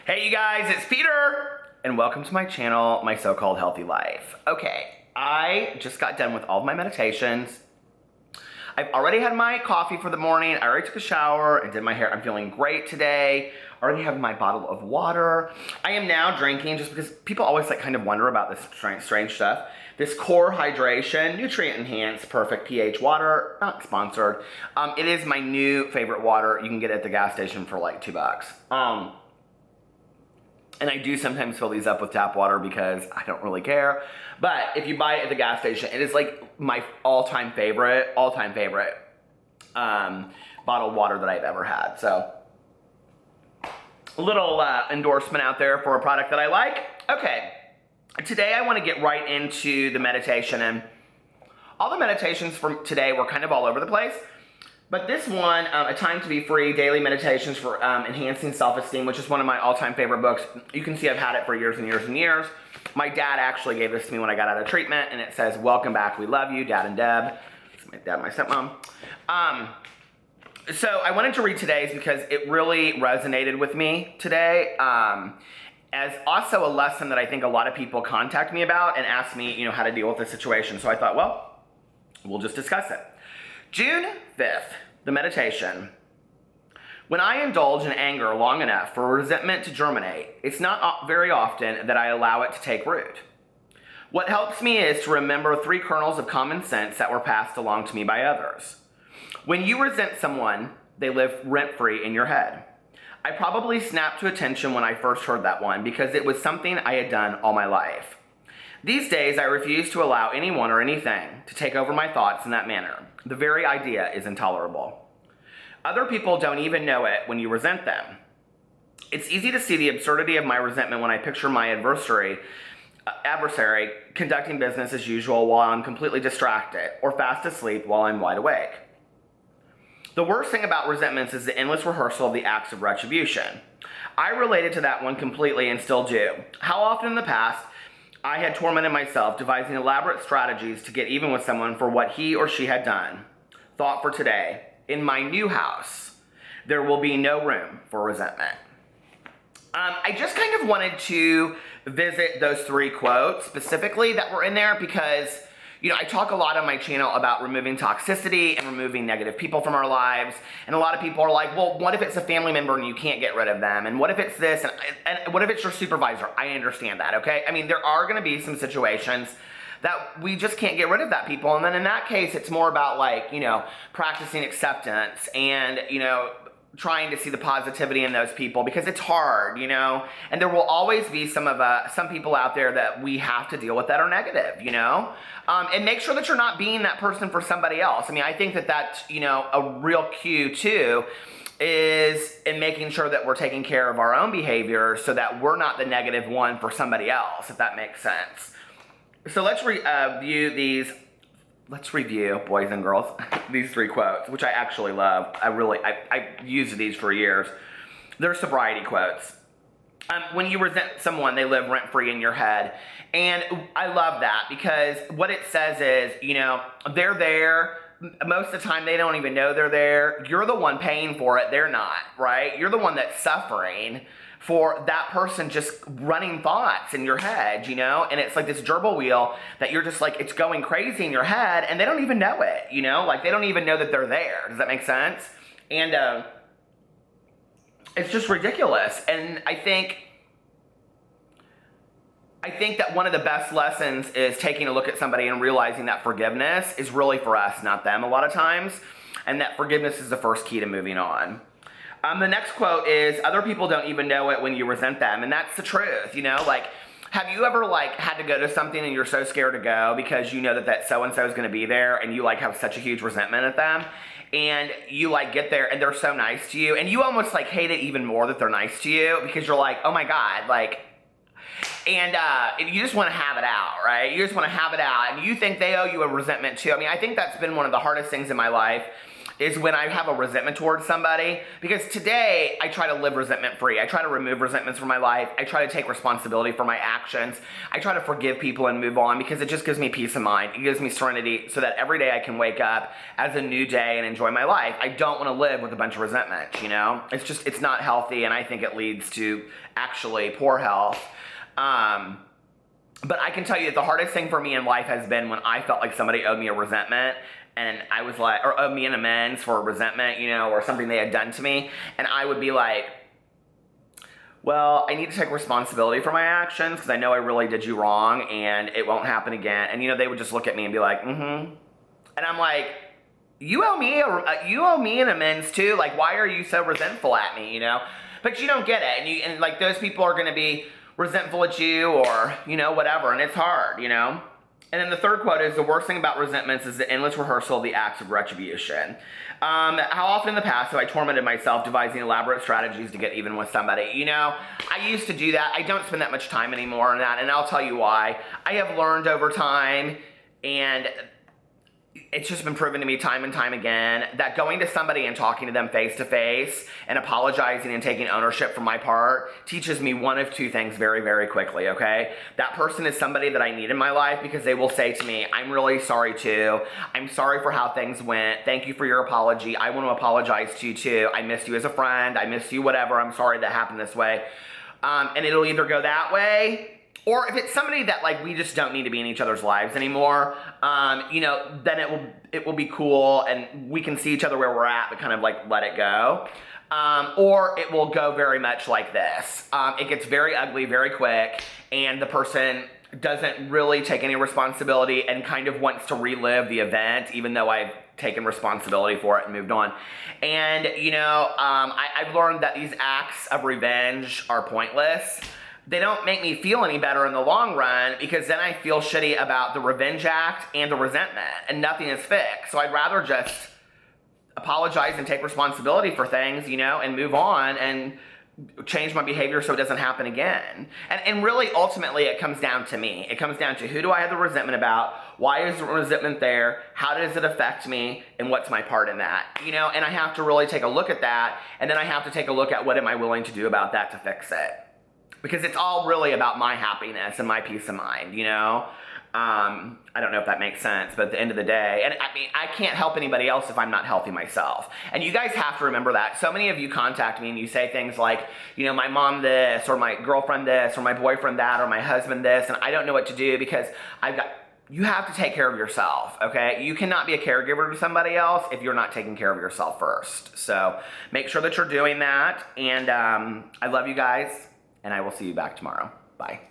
Hey you guys, it's Peter, and welcome to my channel, My So-Called Healthy Life. Okay, I just got done with all of my meditations. I've already had my coffee for the morning. I already took a shower and did my hair. I'm feeling great today. I already have my bottle of water. I am now drinking, just because people always kind of wonder about this strange stuff. This Core Hydration, nutrient enhanced, perfect pH water, not sponsored. It is my new favorite water. You can get it at the gas station for like $2. And I do sometimes fill these up with tap water because I don't really care. But if you buy it at the gas station, it is like my all-time favorite bottled water that I've ever had. So a little endorsement out there for a product that I like. Okay, today I want to get right into the meditation. And all the meditations from today were kind of all over the place. But this one, A Time to Be Free, Daily Meditations for Enhancing Self-Esteem, which is one of my all-time favorite books. You can see I've had it for years and years and years. My dad actually gave this to me when I got out of treatment, and it says, "Welcome back, we love you, Dad and Deb." It's my dad and my stepmom. So I wanted to read today's because it really resonated with me today. As also a lesson that I think a lot of people contact me about and ask me, how to deal with the situation. So I thought, well, we'll just discuss it. June 5th, the meditation. When I indulge in anger long enough for resentment to germinate, it's not very often that I allow it to take root. What helps me is to remember 3 kernels of common sense that were passed along to me by others. When you resent someone, they live rent-free in your head. I probably snapped to attention when I first heard that one because it was something I had done all my life. These days, I refuse to allow anyone or anything to take over my thoughts in that manner. The very idea is intolerable. Other people don't even know it when you resent them. It's easy to see the absurdity of my resentment when I picture my adversary conducting business as usual while I'm completely distracted, or fast asleep while I'm wide awake. The worst thing about resentments is the endless rehearsal of the acts of retribution. I related to that one completely and still do. How often in the past I had tormented myself, devising elaborate strategies to get even with someone for what he or she had done. Thought for today: in my new house, there will be no room for resentment. I just kind of wanted to visit those 3 quotes specifically that were in there because, I talk a lot on my channel about removing toxicity and removing negative people from our lives. And a lot of people are like, well, what if it's a family member and you can't get rid of them? And what if it's this? And what if it's your supervisor? I understand that, okay? I mean, there are going to be some situations that we just can't get rid of that people. And then in that case, it's more about practicing acceptance and, trying to see the positivity in those people because it's hard, and there will always be some people out there that we have to deal with that are negative, and make sure that you're not being that person for somebody else. I mean, I think that that's, a real cue too, is in making sure that we're taking care of our own behavior so that we're not the negative one for somebody else, if that makes sense. So let's review, boys and girls, these 3 quotes, which I actually love. I've used these for years. They're sobriety quotes. When you resent someone, they live rent-free in your head. And I love that because what it says is, they're there. Most of the time, they don't even know they're there. You're the one paying for it. They're not, right? You're the one that's suffering for that person just running thoughts in your head, and it's like this gerbil wheel that you're just like, it's going crazy in your head and they don't even know it, they don't even know that they're there. Does that make sense? And it's just ridiculous. And I think that one of the best lessons is taking a look at somebody and realizing that forgiveness is really for us, not them a lot of times, and that forgiveness is the first key to moving on. The next quote is, other people don't even know it when you resent them. And that's the truth, have you ever had to go to something and you're so scared to go because you know that so-and-so is going to be there and you have such a huge resentment at them, and you get there and they're so nice to you and you almost hate it even more that they're nice to you because you're like, oh my God, and you just want to have it out, right? You just want to have it out and you think they owe you a resentment too. I mean, I think that's been one of the hardest things in my life is when I have a resentment towards somebody, because today I try to live resentment free. I try to remove resentments from my life. I try to take responsibility for my actions. I try to forgive people and move on, because it just gives me peace of mind. It gives me serenity so that every day I can wake up as a new day and enjoy my life. I don't want to live with a bunch of resentment, you know? It's not healthy, and I think it leads to actually poor health. But I can tell you that the hardest thing for me in life has been when I felt like somebody owed me a resentment, and I was like, or owed me an amends for a resentment, you know, or something they had done to me. And I would be like, well, I need to take responsibility for my actions, because I know I really did you wrong, and it won't happen again. And, you know, they would just look at me and be like, mm-hmm. And I'm like, you owe me an amends too. Like, why are you so resentful at me, you know? But you don't get it. And like, those people are going to be resentful at you, or, you know, whatever. And it's hard, you know? And then the third quote is, the worst thing about resentments is the endless rehearsal of the acts of retribution. How often in the past have I tormented myself devising elaborate strategies to get even with somebody? You know, I used to do that. I don't spend that much time anymore on that, and I'll tell you why. I have learned over time, and it's just been proven to me time and time again, that going to somebody and talking to them face to face and apologizing and taking ownership for my part teaches me one of two things very, very quickly, okay? That person is somebody that I need in my life, because they will say to me, I'm really sorry too. I'm sorry for how things went. Thank you for your apology. I want to apologize to you too. I missed you as a friend. I missed you, whatever. I'm sorry that happened this way. And it'll either go that way, or if it's somebody that, like, we just don't need to be in each other's lives anymore, you know, then it will be cool, and we can see each other where we're at, but kind of like let it go. Or it will go very much like this. It gets very ugly very quick, and the person doesn't really take any responsibility and kind of wants to relive the event, even though I've taken responsibility for it and moved on. And, you know, I've learned that these acts of revenge are pointless. They don't make me feel any better in the long run, because then I feel shitty about the revenge act and the resentment, and nothing is fixed. So I'd rather just apologize and take responsibility for things, you know, and move on and change my behavior so it doesn't happen again. And really, ultimately, it comes down to me. It comes down to, who do I have the resentment about? Why is the resentment there? How does it affect me? And what's my part in that? You know, and I have to really take a look at that, and then I have to take a look at, what am I willing to do about that to fix it? Because it's all really about my happiness and my peace of mind, you know? I don't know if that makes sense, but at the end of the day, and I mean, I can't help anybody else if I'm not healthy myself. And you guys have to remember that. So many of you contact me and you say things like, you know, my mom this, or my girlfriend this, or my boyfriend that, or my husband this, and I don't know what to do, because you have to take care of yourself, okay? You cannot be a caregiver to somebody else if you're not taking care of yourself first. So make sure that you're doing that, and I love you guys. And I will see you back tomorrow. Bye.